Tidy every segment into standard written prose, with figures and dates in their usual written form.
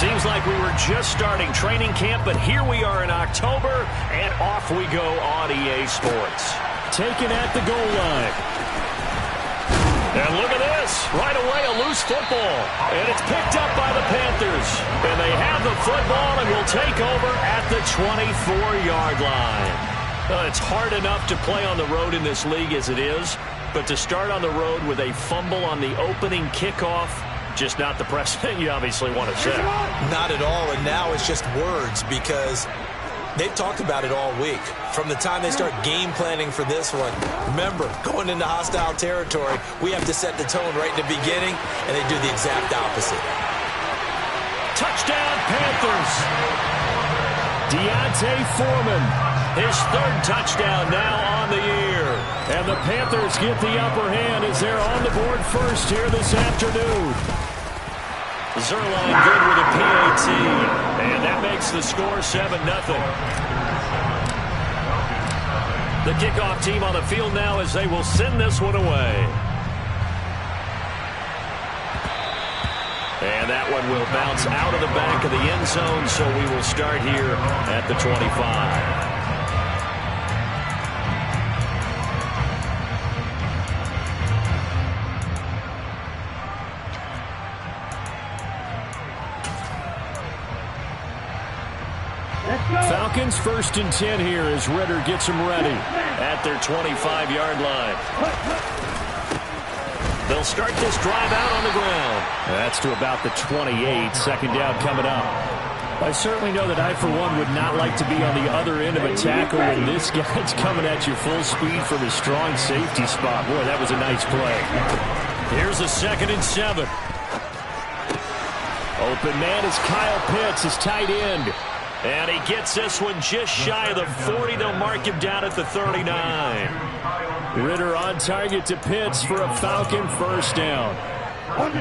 Seems like we were just starting training camp, but here we are in October, and off we go on EA Sports. Taken at the goal line. And look at this. Right away, a loose football. And it's picked up by the Panthers. And they have the football and will take over at the 24-yard line. It's hard enough to play on the road in this league as it is, but to start on the road with a fumble on the opening kickoff, just not the precedent you obviously want to set. Not at all, and now it's just words because they've talked about it all week. From the time they start game planning for this one, remember, going into hostile territory, we have to set the tone right in the beginning, and they do the exact opposite. Touchdown, Panthers! Deontay Foreman, his third touchdown now on the year. And the Panthers get the upper hand as they're on the board first here this afternoon. Zerline good with a PAT, and that makes the score 7-0. The kickoff team on the field now as they will send this one away. And that one will bounce out of the back of the end zone, so we will start here at the 25. Falcons 1st and 10 here as Ritter gets them ready at their 25-yard line. They'll start this drive out on the ground. That's to about the 28. Second down coming up. I certainly know that I, for one, would not like to be on the other end of a tackle when this guy's coming at you full speed from his strong safety spot. Boy, that was a nice play. Here's a 2nd and 7. Open man is Kyle Pitts, his tight end. And he gets this one just shy of the 40. They'll mark him down at the 39. Ritter on target to Pitts for a Falcon first down.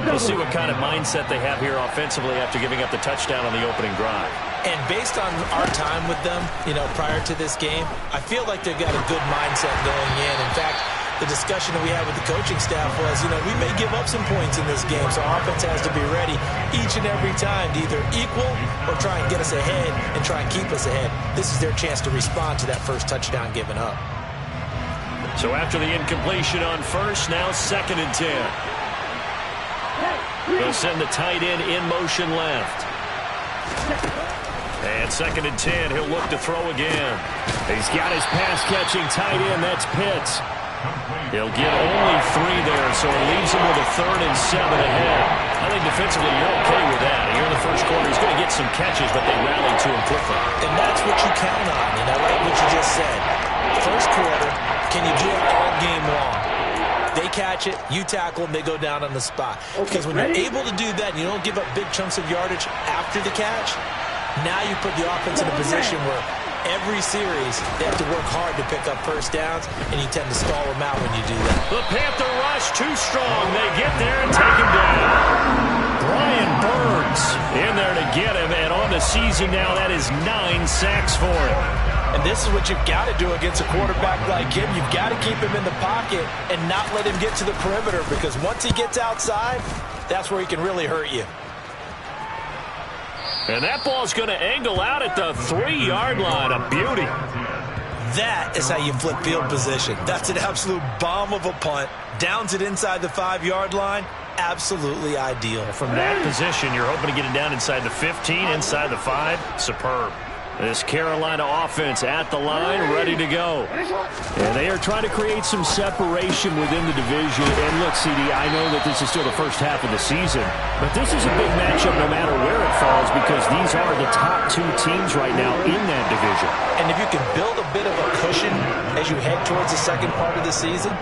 We'll see what kind of mindset they have here offensively after giving up the touchdown on the opening drive. And based on our time with them, prior to this game, I feel like they've got a good mindset going in. In fact, the discussion that we had with the coaching staff was, we may give up some points in this game, so our offense has to be ready each and every time to either equal or try and get us ahead and try and keep us ahead. This is their chance to respond to that first touchdown given up. So after the incompletion on first, now 2nd and 10. They'll send the tight end in motion left. And 2nd and 10, he'll look to throw again. He's got his pass-catching tight end, that's Pitts. He'll get only 3 there, so it leaves him with a 3rd and 7 ahead. I think defensively you're okay with that. Here in the first quarter, he's going to get some catches, but they rally to him quickly. And that's what you count on, like what you just said. First quarter, can you do it all game long? They catch it, you tackle them, they go down on the spot. Because when you're able to do that and you don't give up big chunks of yardage after the catch, now you put the offense in a position where every series they have to work hard to pick up first downs, and you tend to stall them out when you do that. The Panther rush too strong. They get there and take him down. Brian Burns in there to get him, and on the season now, that is 9 sacks for him. And this is what you've got to do against a quarterback like him. You've got to keep him in the pocket and not let him get to the perimeter, because once he gets outside, that's where he can really hurt you. And that ball's going to angle out at the 3-yard line. A beauty. That is how you flip field position. That's an absolute bomb of a punt. Downs it inside the 5-yard line. Absolutely ideal. From that position, you're hoping to get it down inside the 15, inside the 5. Superb. This Carolina offense at the line, ready to go. And they are trying to create some separation within the division. And look, CD, I know that this is still the first half of the season, but this is a big matchup no matter where it falls, because these are the top 2 teams right now in that division. And if you can build a bit of a cushion as you head towards the second part of the season,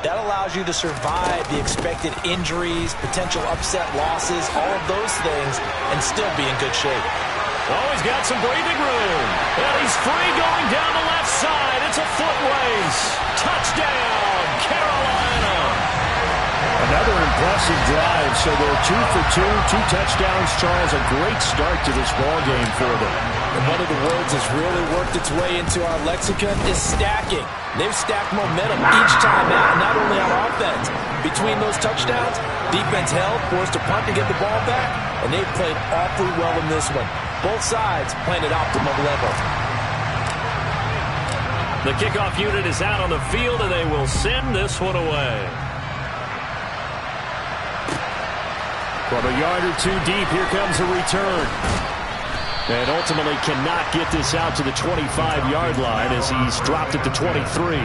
that allows you to survive the expected injuries, potential upset losses, all of those things, and still be in good shape. Oh, he's got some breathing room. And he's free going down the left side. It's a foot race. Touchdown, Carolina. Another impressive drive. So they're 2 for 2, 2 touchdowns, Charles. A great start to this ball game for them. And one of the words that's really worked its way into our lexicon is stacking. They've stacked momentum each time out, not only on offense. Between those touchdowns, defense held, forced a punt to get the ball back, and they've played awfully well in this one. Both sides playing at optimum level. The kickoff unit is out on the field, and they will send this one away. From a yard or two deep, here comes a return. And ultimately cannot get this out to the 25-yard line as he's dropped at the 23.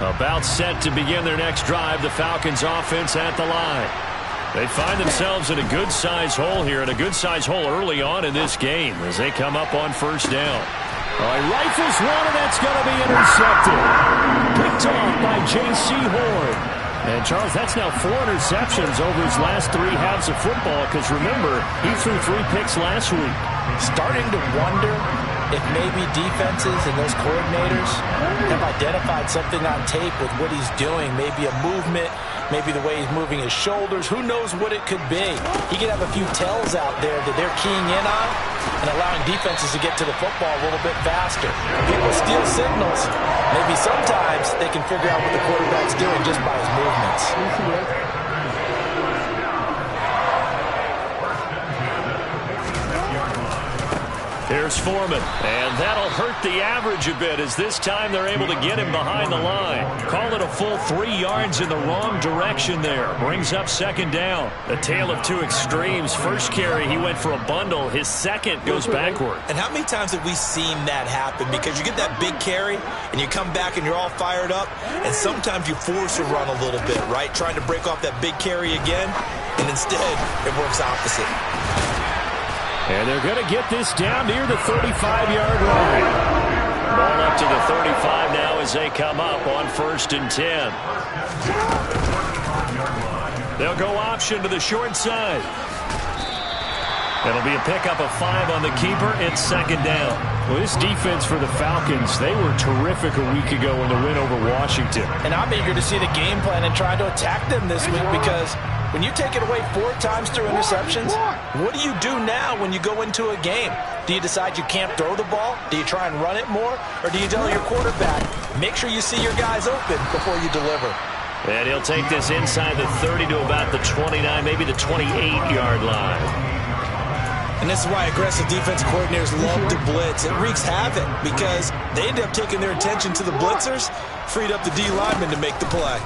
About set to begin their next drive, the Falcons offense at the line. They find themselves in a good-sized hole here, and a good-sized hole early on in this game as they come up on first down. All right, rifles one, and that's going to be intercepted. Picked off by J.C. Horn. And, Charles, that's now 4 interceptions over his last 3 halves of football, because, remember, he threw 3 picks last week. Starting to wonder if maybe defenses and those coordinators have identified something on tape with what he's doing. Maybe a movement, maybe the way he's moving his shoulders. Who knows what it could be? He could have a few tells out there that they're keying in on and allowing defenses to get to the football a little bit faster. People steal signals. Maybe sometimes they can figure out what the quarterback's doing just by his movements. Here's Foreman, and that'll hurt the average a bit as this time they're able to get him behind the line. Call it a full 3 yards in the wrong direction there. Brings up second down. A tale of 2 extremes. First carry, he went for a bundle. His second goes backward. And how many times have we seen that happen? Because you get that big carry, and you come back and you're all fired up, and sometimes you force a run a little bit, right? Trying to break off that big carry again, and instead it works opposite. And they're going to get this down near the 35-yard line. Ball up to the 35 now as they come up on 1st and 10. They'll go option to the short side. It'll be a pickup of 5 on the keeper. It's second down. Well, this defense for the Falcons, they were terrific a week ago in the win over Washington. And I'm eager to see the game plan and try to attack them this week, because when you take it away 4 times through interceptions, what do you do now when you go into a game? Do you decide you can't throw the ball? Do you try and run it more? Or do you tell your quarterback, make sure you see your guys open before you deliver? And he'll take this inside the 30 to about the 29, maybe the 28-yard line. And this is why aggressive defense coordinators love to blitz. It wreaks havoc because they end up taking their attention to the blitzers, freed up the D lineman to make the play.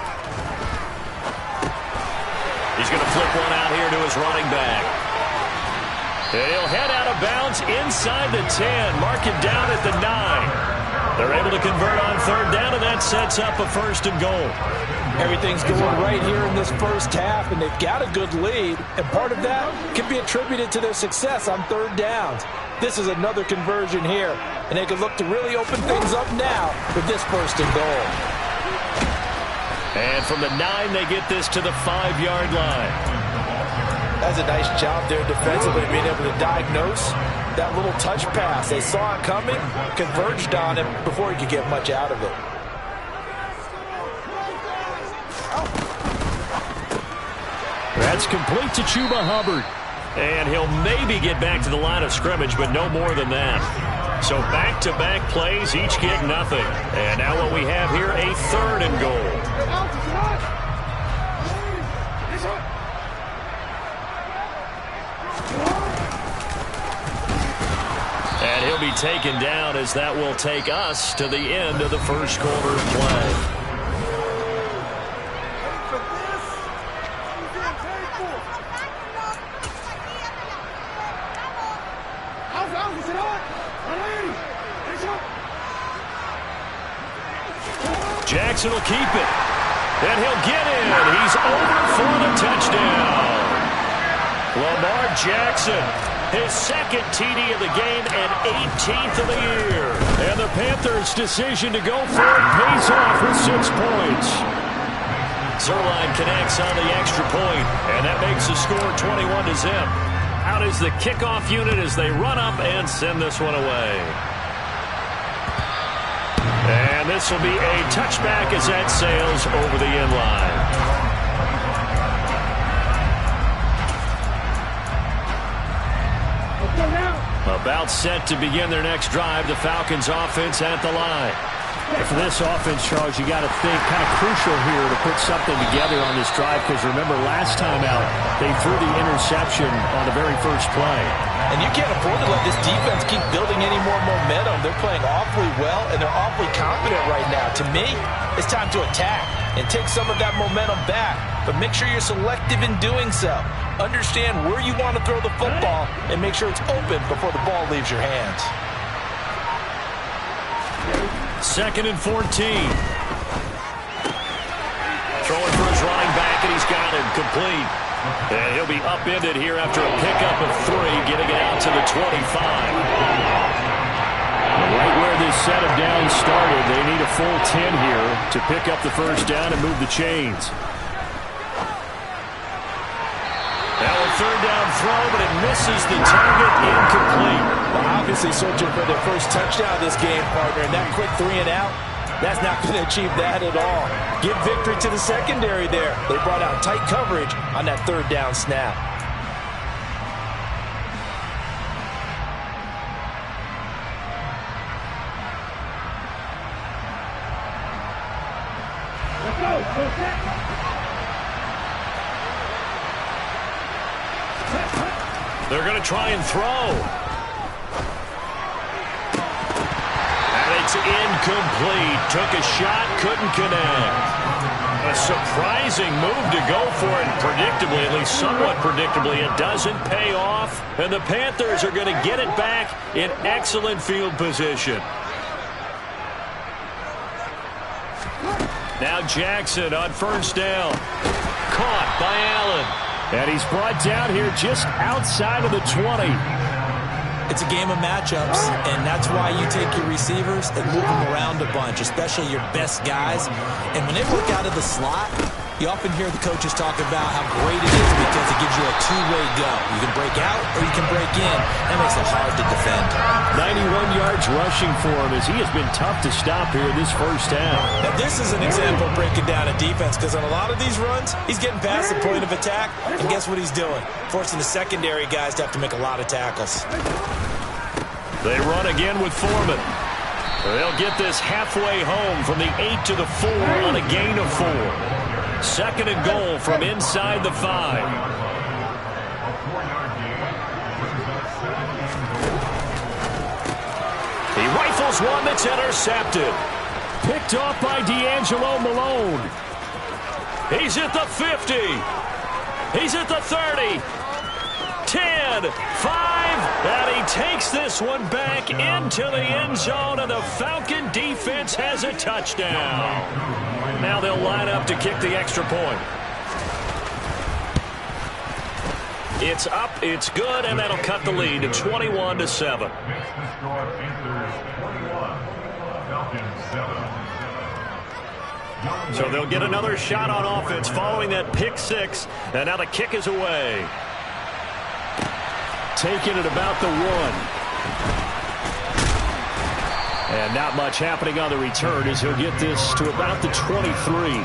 He's going to flip one out here to his running back. And he'll head out of bounds inside the 10, mark it down at the 9. They're able to convert on 3rd down, and that sets up a 1st and goal. Everything's going right here in this first half, and they've got a good lead, and part of that can be attributed to their success on 3rd downs. This is another conversion here, and they can look to really open things up now with this 1st and goal. And from the 9, they get this to the 5-yard line. That's a nice job there defensively, being able to diagnose that little touch pass. They saw it coming, converged on him before he could get much out of it. That's complete to Chuba Hubbard. And he'll maybe get back to the line of scrimmage, but no more than that. So back-to-back plays, each get nothing. And now what we have here, a 3rd and goal. And he'll be taken down as that will take us to the end of the first quarter of play. Jackson will keep it. And he'll get in. He's over for the touchdown. Lamar Jackson, his 2nd TD of the game and 18th of the year. And the Panthers' decision to go for it pays off with 6 points. Zerline connects on the extra point, and that makes the score 21-0. Out is the kickoff unit as they run up and send this one away. And this will be a touchback as that sails over the end line. About set to begin their next drive, the Falcons offense at the line. For this offense, Charles, you got to think kind of crucial here to put something together on this drive, because remember last time out they threw the interception on the very first play. And you can't afford to let this defense keep building any more momentum. They're playing awfully well, and they're awfully confident right now. To me, it's time to attack and take some of that momentum back, but make sure you're selective in doing so. Understand where you want to throw the football and make sure it's open before the ball leaves your hands. 2nd and 14. Throwing for his running back, and he's got him complete. And he'll be upended here after a pickup of 3, getting it out to the 25. Right where this set of downs started, they need a full 10 here to pick up the first down and move the chains. Now a 3rd down throw, but it misses the target, incomplete. Well, obviously searching for their first touchdown this game, partner, and that quick 3 and out, that's not going to achieve that at all. Give victory to the secondary there. They brought out tight coverage on that 3rd down snap. They're going to try and throw. It's incomplete. Took a shot, couldn't connect. A surprising move to go for it. Predictably, at least somewhat predictably, it doesn't pay off. And the Panthers are going to get it back in excellent field position. Now Jackson on 1st down. Caught by Allen. And he's brought down here just outside of the 20. It's a game of matchups, and that's why you take your receivers and move them around a bunch, especially your best guys. And when they work out of the slot, you often hear the coaches talk about how great it is because it gives you a two-way go. You can break out or you can break in. That makes it hard to defend. 91 yards rushing for him as he has been tough to stop here in this first half. Now, this is an example of breaking down a defense because on a lot of these runs, he's getting past the point of attack, and guess what he's doing? Forcing the secondary guys to have to make a lot of tackles. They run again with Foreman. They'll get this halfway home from the 8 to the 4 on a gain of 4. 2nd and goal from inside the 5. He rifles one that's intercepted. Picked off by D'Angelo Malone. He's at the 50. He's at the 30. 10, 5, and he takes this one back into the end zone, and the Falcon defense has a touchdown. Now they'll line up to kick the extra point. It's up, it's good, and that'll cut the lead to 21-7. So they'll get another shot on offense following that pick 6, and now the kick is away. Taking it about the 1. And not much happening on the return as he'll get this to about the 23.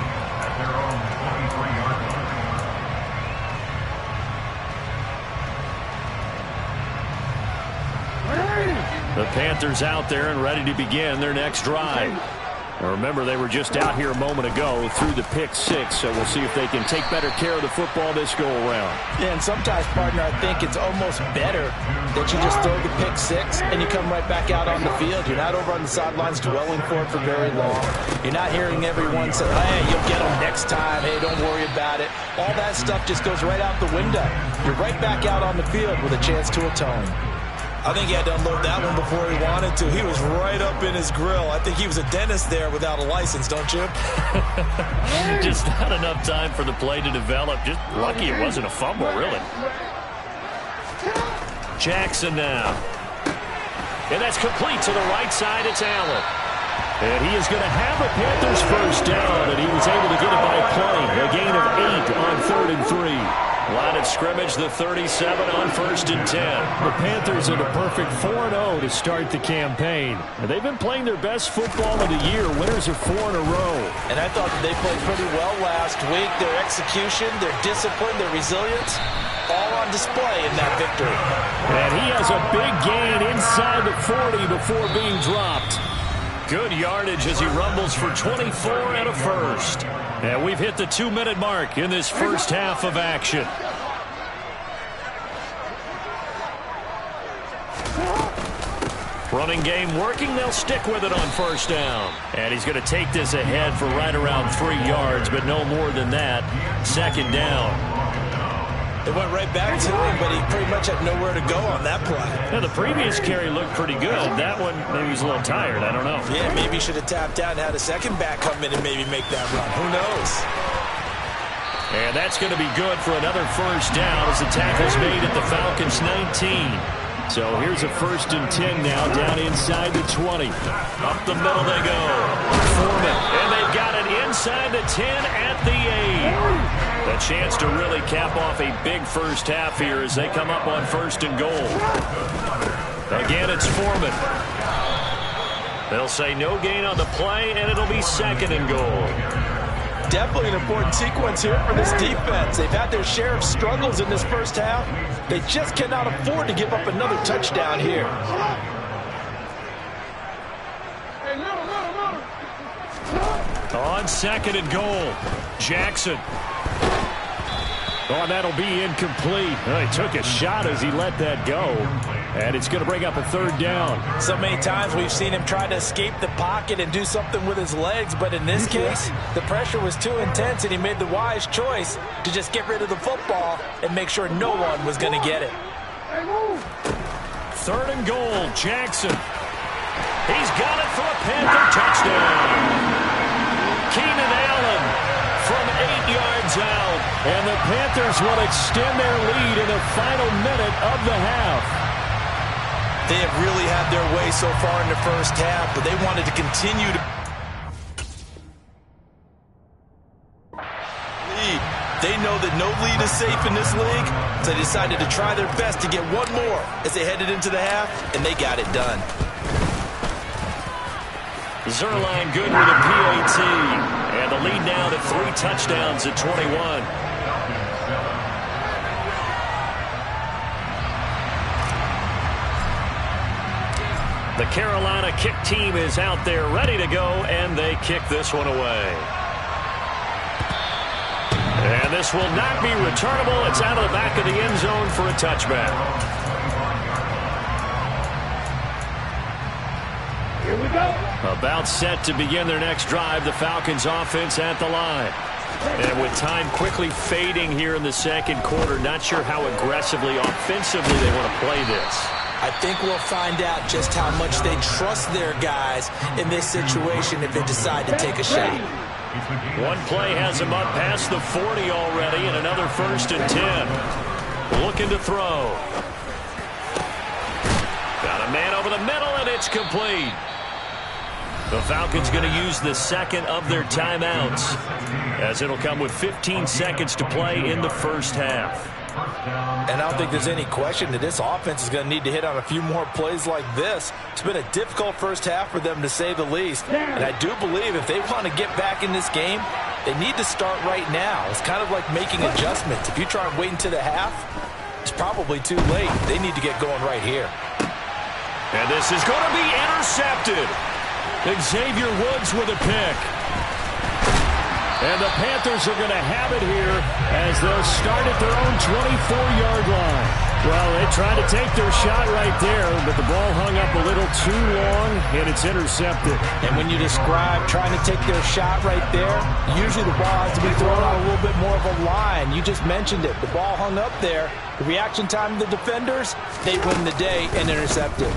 The Panthers out there and ready to begin their next drive. Now remember, they were just out here a moment ago through the pick 6, so we'll see if they can take better care of the football this go-around. Yeah, and sometimes, partner, I think it's almost better that you just throw the pick 6 and you come right back out on the field. You're not over on the sidelines dwelling for it for very long. You're not hearing everyone say, hey, you'll get them next time. Hey, don't worry about it. All that stuff just goes right out the window. You're right back out on the field with a chance to atone. I think he had to unload that one before he wanted to. He was right up in his grill. I think he was a dentist there without a license, don't you? Just not enough time for the play to develop. Just lucky it wasn't a fumble, really. Jackson now. And that's complete to the right side. It's Allen. And he is going to have a Panthers first down, and he was able to get it by play. A gain of 8 on 3rd and 3. Line of scrimmage, the 37 on 1st and 10. The Panthers are the perfect 4-0 to start the campaign. And they've been playing their best football of the year. Winners of 4 in a row. And I thought that they played pretty well last week. Their execution, their discipline, their resilience, all on display in that victory. And he has a big gain inside the 40 before being dropped. Good yardage as he rumbles for 24 and a first. And we've hit the 2-minute mark in this first half of action. Running game working. They'll stick with it on 1st down. And he's going to take this ahead for right around 3 yards, but no more than that. 2nd down. They went right back to him, but he pretty much had nowhere to go on that play. Yeah, the previous carry looked pretty good. That one, maybe he's a little tired. I don't know. Yeah, maybe he should have tapped out and had a second back come in and maybe make that run. Who knows? And that's going to be good for another 1st down as the tackle's made at the Falcons' 19. So here's a 1st and 10 now, down inside the 20. Up the middle they go. Foreman, and they've got it inside the 10 at the 8. A chance to really cap off a big first half here as they come up on 1st and goal. Again, it's Foreman. They'll say no gain on the play, and it'll be 2nd and goal. Definitely an important sequence here for this defense. They've had their share of struggles in this first half. They just cannot afford to give up another touchdown here. On 2nd and goal, Jackson. Oh, that'll be incomplete. He took a shot as he let that go. And it's going to bring up a 3rd down. So many times we've seen him try to escape the pocket and do something with his legs. But in this case, the pressure was too intense, and he made the wise choice to just get rid of the football and make sure no one was going to get it. 3rd and goal, Jackson. He's got it for a Panther touchdown. Keenan Allen from 8 yards out. And the Panthers will extend their lead in the final minute of the half. They have really had their way so far in the first half, but they wanted to continue to lead. They know that no lead is safe in this league, so they decided to try their best to get one more as they headed into the half, and they got it done. Zerline good with a PAT. And the lead now to 3 touchdowns at 21. The Carolina kick team is out there ready to go, and they kick this one away. And this will not be returnable. It's out of the back of the end zone for a touchback. Here we go. About set to begin their next drive, the Falcons offense at the line. And with time quickly fading here in the 2nd quarter, not sure how aggressively, offensively they want to play this. I think we'll find out just how much they trust their guys in this situation if they decide to take a shot. One play has him up past the 40 already, and another 1st and 10. Looking to throw. Got a man over the middle, and it's complete. The Falcons going to use the 2nd of their timeouts, as it'll come with 15 seconds to play in the first half. And I don't think there's any question that this offense is going to need to hit on a few more plays like this. It's been a difficult first half for them, to say the least. And I do believe if they want to get back in this game, they need to start right now. It's kind of like making adjustments. If you try and wait until the half, it's probably too late. They need to get going right here. And this is going to be intercepted. Xavier Woods with a pick. And the Panthers are going to have it here as they'll start at their own 24-yard line. Well, they tried to take their shot right there, but the ball hung up a little too long, and it's intercepted. And when you describe trying to take their shot right there, usually the ball has to be thrown on a little bit more of a line. You just mentioned it. The ball hung up there. The reaction time of the defenders, they win the day and intercept it.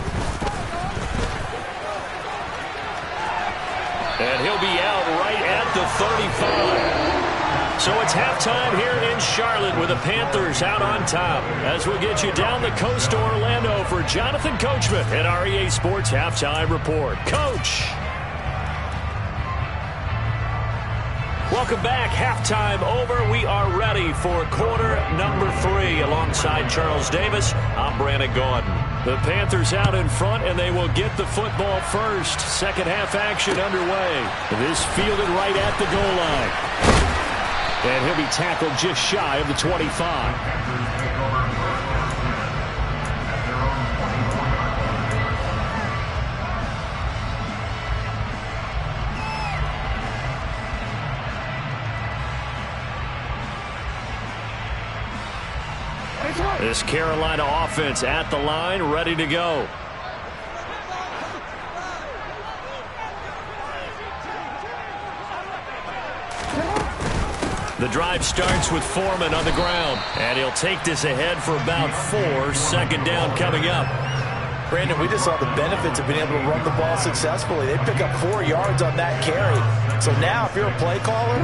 And he'll be out right at the 35. So it's halftime here in Charlotte with the Panthers out on top. As we'll get you down the coast to Orlando for Jonathan Coachman at our EA Sports Halftime Report. Coach. Welcome back. Halftime over. We are ready for quarter number alongside Charles Davis, I'm Brandon Gaudin. The Panthers out in front, and they will get the football first. Second half action underway. This fielded right at the goal line. And he'll be tackled just shy of the 25. This Carolina offense at the line, ready to go. The drive starts with Foreman on the ground, and he'll take this ahead for about 4. Second down coming up. Brandon, we just saw the benefits of being able to run the ball successfully. They pick up 4 yards on that carry. So now if you're a play caller,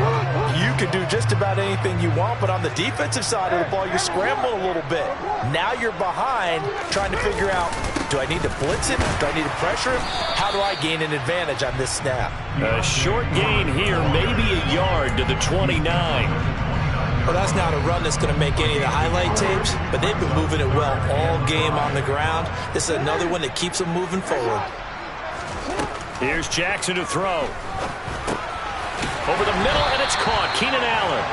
you can do just about anything you want. But on the defensive side of the ball, you're scrambling a little bit. Now you're behind trying to figure out, do I need to blitz him? Do I need to pressure him? How do I gain an advantage on this snap? A short gain here, maybe a yard to the 29. Well, that's not a run that's going to make any of the highlight tapes, but they've been moving it well all game on the ground. This is another one that keeps them moving forward. Here's Jackson to throw. Over the middle, and it's caught. Keenan Allen.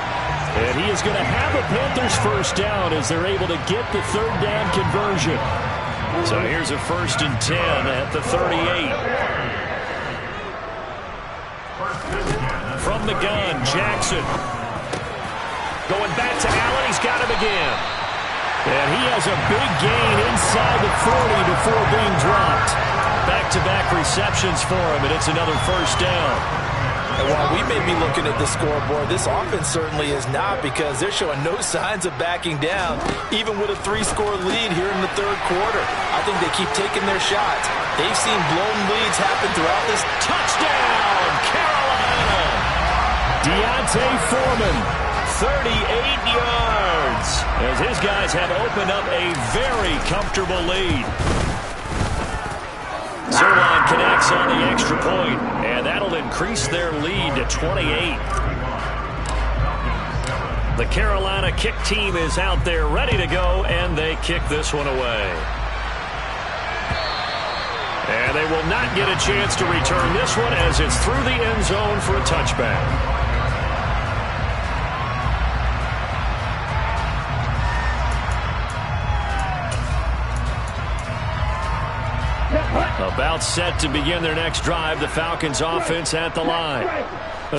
And he is going to have a Panthers first down as they're able to get the third down conversion. So here's a 1st and 10 at the 38. From the gun, Jackson. Going back to Allen. He's got him again. And he has a big gain inside the 40 before being dropped. Back-to-back receptions for him, and it's another first down. And while we may be looking at the scoreboard, this offense certainly is not, because they're showing no signs of backing down, even with a 3-score lead here in the third quarter. I think they keep taking their shots. They've seen blown leads happen throughout this. Touchdown, Carolina! Deontay Foreman, 38 yards, as his guys have opened up a very comfortable lead. Zerline connects on the extra point, and that'll increase their lead to 28. The Carolina kick team is out there ready to go, and they kick this one away. And they will not get a chance to return this one as it's through the end zone for a touchback. About set to begin their next drive, the Falcons offense at the line.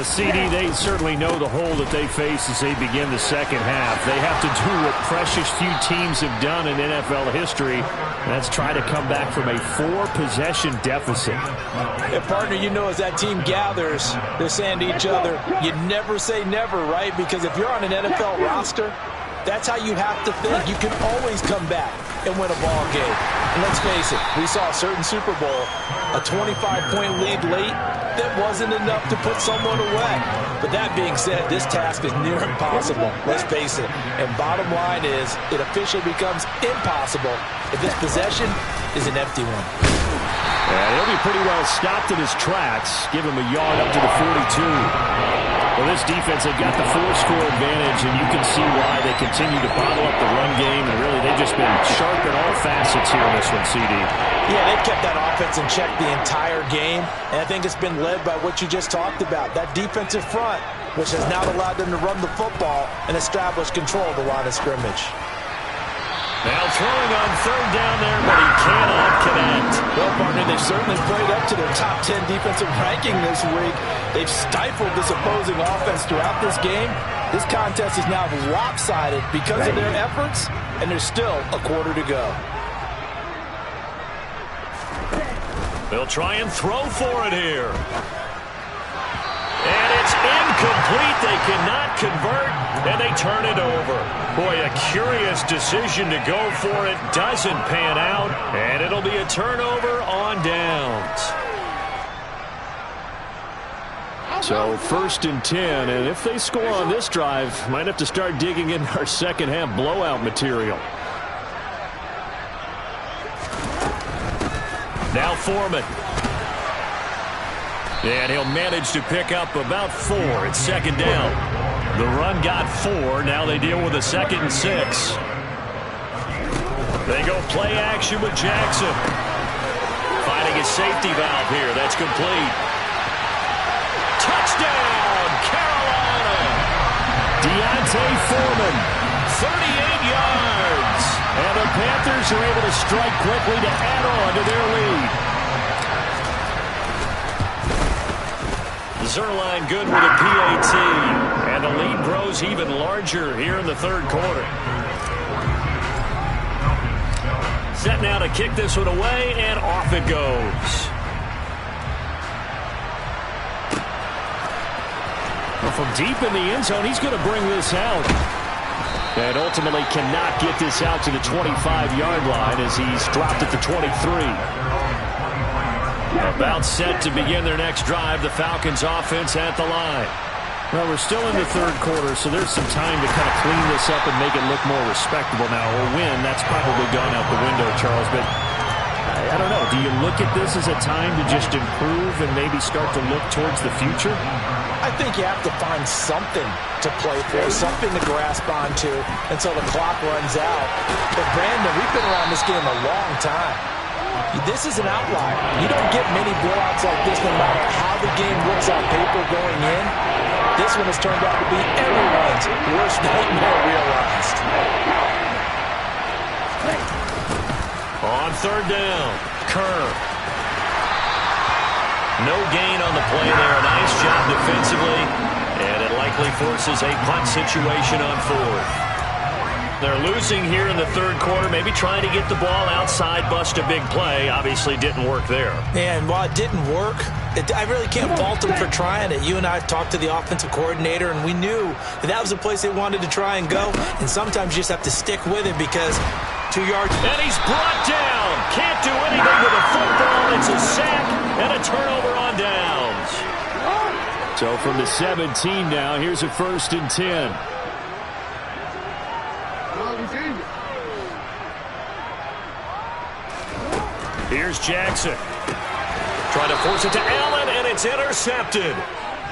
CD, they certainly know the hole that they face as they begin the second half. They have to do what precious few teams have done in NFL history, and that's try to come back from a 4-possession deficit. And partner, you know, as that team gathers, they're saying to each other, you never say never, right? Because if you're on an NFL roster, that's how you have to think. You can always come back and win a ball game. And let's face it, we saw a certain Super Bowl, a 25-point lead late, that wasn't enough to put someone away. But that being said, this task is near impossible. Let's face it. And bottom line is, it officially becomes impossible if this possession is an empty one. And he'll be pretty well stopped in his tracks. Give him a yard up to the 42. Well, this defense, they've got the 4-score advantage, and you can see why they continue to bottle up the run game, and really they've just been sharp in all facets here in this one, CD. Yeah, they've kept that offense in check the entire game, and I think it's been led by what you just talked about, that defensive front, which has now allowed them to run the football and establish control of the line of scrimmage. Now throwing on third down there, but he cannot connect. Well, partner, they've certainly played up to their top 10 defensive ranking this week. They've stifled this opposing offense throughout this game. This contest is now lopsided because of their efforts, and there's still a quarter to go. They'll try and throw for it here. And it's incomplete. They cannot convert, and they turn it over. Boy, a curious decision to go for it. Doesn't pan out, and it'll be a turnover on downs. So 1st and 10, and if they score on this drive, might have to start digging in our second half blowout material. Now Foreman. And he'll manage to pick up about 4. It's second down. The run got 4. Now they deal with a 2nd and 6. They go play action with Jackson. Finding his safety valve here. That's complete. Touchdown, Carolina. Deontay Foreman, 38 yards. And the Panthers are able to strike quickly to add on to their lead. Zerline good with a PAT. And the lead grows even larger here in the third quarter. Set now to kick this one away, and off it goes. Well, from deep in the end zone, he's going to bring this out. And ultimately cannot get this out to the 25-yard line as he's dropped at the 23. About set to begin their next drive. The Falcons offense at the line. Well, we're still in the third quarter, so there's some time to kind of clean this up and make it look more respectable now. Or win, that's probably gone out the window, Charles. But I don't know. Do you look at this as a time to just improve and maybe start to look towards the future? I think you have to find something to play for, something to grasp onto until the clock runs out. But, Brandon, we've been around this game a long time. This is an outlier. You don't get many blowouts like this no matter how the game looks on paper going in. This one has turned out to be everyone's worst nightmare realized. On third down, Kerr. No gain on the play there. A nice job defensively. And it likely forces a punt situation on fourth. They're losing here in the third quarter, maybe trying to get the ball outside, bust a big play. Obviously didn't work there. And while it didn't work, I really can't fault them for trying it. You and I talked to the offensive coordinator, and we knew that was the place they wanted to try and go. And sometimes you just have to stick with it because 2 yards. And he's brought down. Can't do anything with a football. It's a sack and a turnover on downs. So from the 17 now, here's a 1st and 10. Here's Jackson. Trying to force it to Allen, and it's intercepted.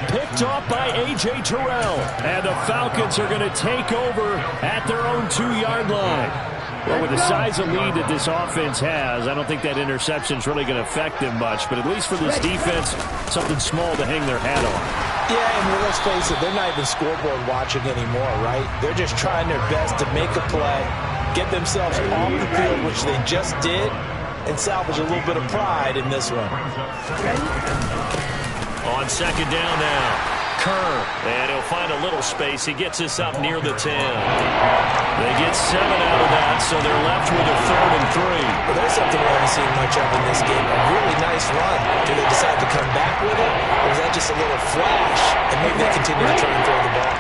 Picked off by A.J. Terrell. And the Falcons are going to take over at their own 2-yard line. Well, with the size of lead that this offense has, I don't think that interception is really going to affect them much. But at least for this defense, something small to hang their hat on. Yeah, and let's face it, they're not even scoreboard watching anymore, right? They're just trying their best to make a play, get themselves off the field, which they just did, and salvage a little bit of pride in this one. On second down now, Kerr, and he'll find a little space. He gets us up near the 10. They get 7 out of that, so they're left with a 3rd and 3. Well, there's something we haven't seen much of in this game. A really nice run. Do they decide to come back with it, or is that just a little flash, and maybe they continue to try and throw the ball?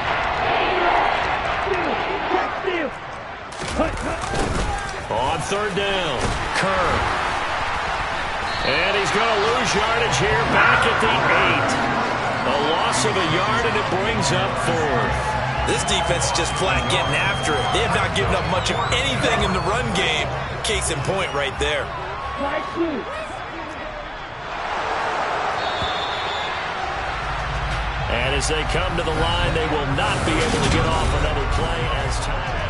On third down, Kerr. And he's going to lose yardage here back at the 8. A loss of a yard, and it brings up 4th. This defense is just flat getting after it. They have not given up much of anything in the run game. Case in point right there. And as they come to the line, they will not be able to get off another play as time.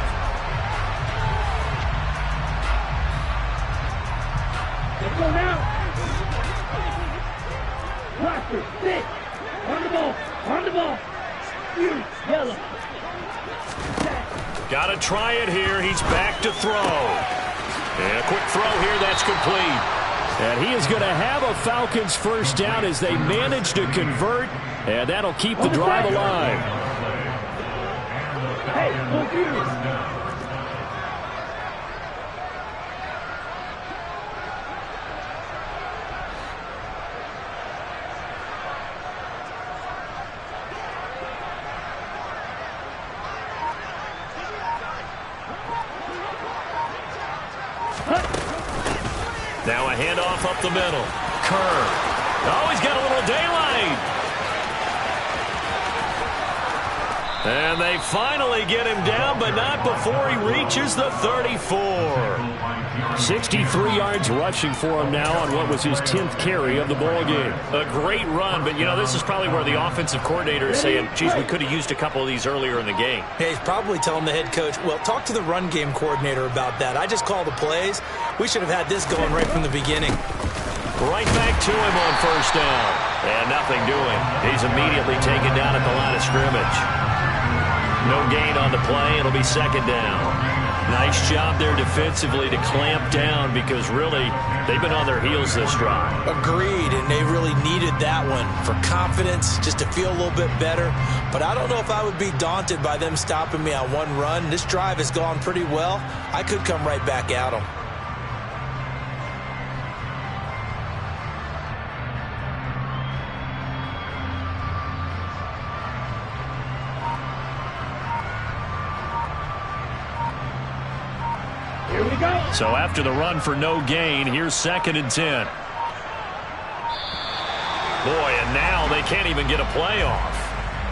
Let's go now. Roster, sit. On the ball. On the ball. Yellow. Got to try it here. He's back to throw. And a quick throw here. That's complete. And he is going to have a Falcons first down as they manage to convert. And that'll keep the drive alive. Hey, confused. Now a handoff up the middle. Kerr. Oh, he's got a little daylight. And they finally get him down, but not before he reaches the 34. 63 yards rushing for him now on what was his 10th carry of the ball game. A great run, but, this is probably where the offensive coordinator is saying, geez, we could have used a couple of these earlier in the game. Yeah, he's probably telling the head coach, well, talk to the run game coordinator about that. I just call the plays. We should have had this going right from the beginning. Right back to him on first down. And nothing doing. He's immediately taken down at the line of scrimmage. No gain on the play. It'll be second down. Nice job there defensively to clamp down because really they've been on their heels this drive. Agreed, and they really needed that one for confidence, just to feel a little bit better. But I don't know if I would be daunted by them stopping me on one run. This drive has gone pretty well. I could come right back at them. So after the run for no gain, here's 2nd and 10. Boy, and now they can't even get a play off.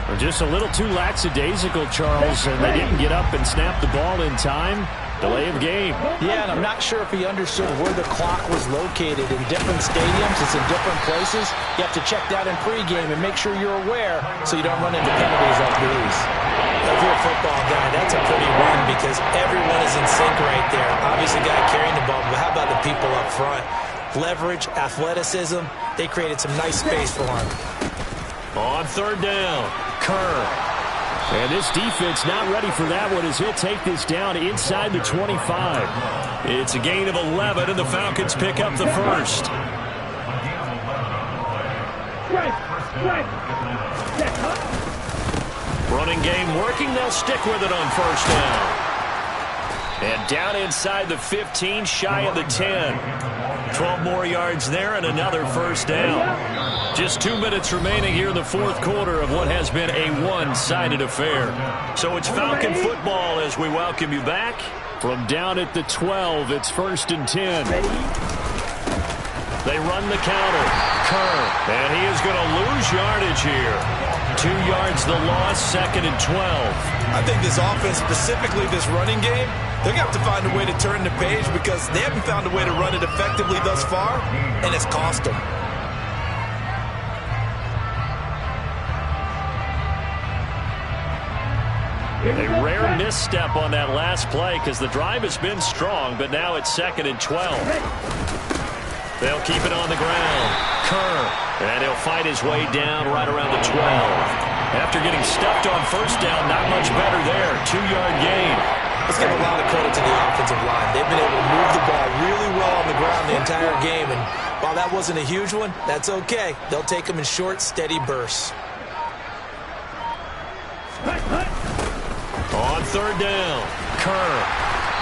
They're just a little too lackadaisical, Charles, and they didn't get up and snap the ball in time. Delay of game. Yeah, and I'm not sure if he understood where the clock was located. In different stadiums, it's in different places. You have to check that in pregame and make sure you're aware so you don't run into penalties like these. If you're a football guy, that's a pretty win because everyone is in sync right there. Obviously, the guy carrying the ball, but how about the people up front? Leverage, athleticism, they created some nice space for him. On third down, Kerr. And this defense not ready for that one as he'll take this down inside the 25. It's a gain of 11, and the Falcons pick up the first. Running game working. They'll stick with it on first down. And down inside the 15, shy of the 10. 12 more yards there and another first down. Just 2 minutes remaining here in the fourth quarter of what has been a one-sided affair. So it's Falcon football as we welcome you back. From down at the 12, it's 1st and 10. They run the counter. Kerr. And he is going to lose yardage here. 2 yards the loss, 2nd and 12. I think this offense, specifically this running game, they're going to have to find a way to turn the page because they haven't found a way to run it effectively thus far, and it's cost them. A rare misstep on that last play because the drive has been strong, but now it's 2nd and 12. They'll keep it on the ground. Kerr. And he'll fight his way down right around the 12. After getting stuffed on first down, not much better there. 2-yard gain. Let's give a lot of credit to the offensive line. They've been able to move the ball really well on the ground the entire game. And while that wasn't a huge one, that's okay. They'll take them in short, steady bursts. On third down, Kerr.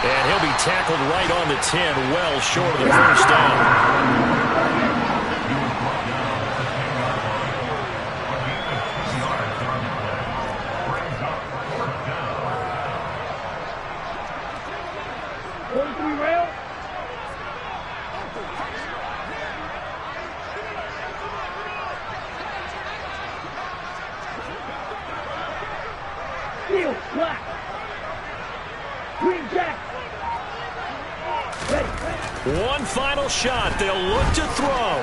And he'll be tackled right on the 10, well short of the first down. One final shot. They'll look to throw.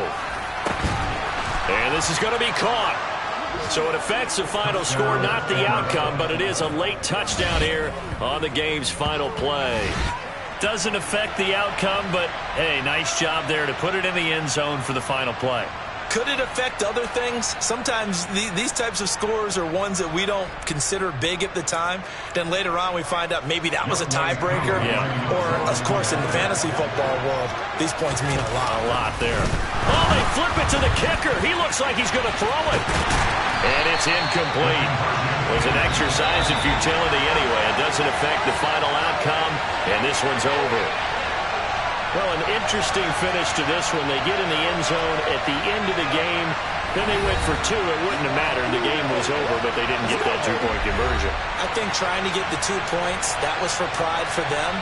And this is going to be caught. So it affects the final score, not the outcome, but it is a late touchdown here on the game's final play. Doesn't affect the outcome, but, hey, nice job there to put it in the end zone for the final play. Could it affect other things? Sometimes these types of scores are ones that we don't consider big at the time. Then later on we find out maybe that was a tiebreaker. Yeah. Or, of course, in the fantasy football world, these points mean a lot. A lot there. Oh, they flip it to the kicker. He looks like he's going to throw it. And it's incomplete. It was an exercise in futility anyway. It doesn't affect the final outcome, and this one's over. Well, an interesting finish to this one. They get in the end zone at the end of the game. Then they went for two. It wouldn't have mattered. The game was over, but they didn't get that two-point conversion. I think trying to get the 2 points, that was for pride for them.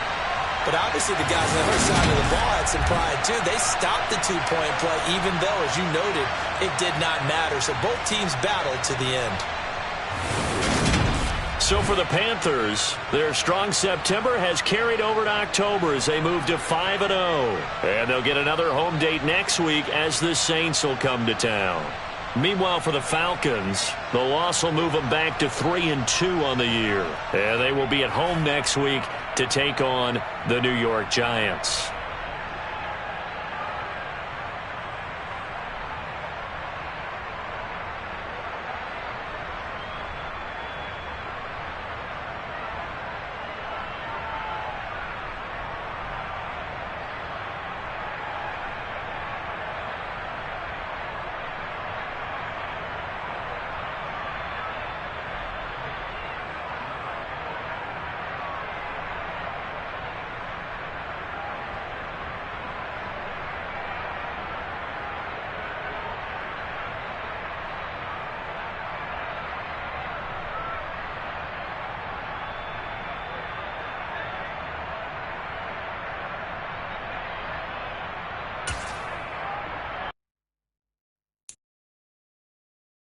But obviously the guys on the other side of the ball had some pride too. They stopped the two-point play, even though, as you noted, it did not matter. So both teams battled to the end. So for the Panthers, their strong September has carried over to October as they move to 5-0. And they'll get another home date next week as the Saints will come to town. Meanwhile, for the Falcons, the loss will move them back to 3-2 on the year. And they will be at home next week to take on the New York Giants.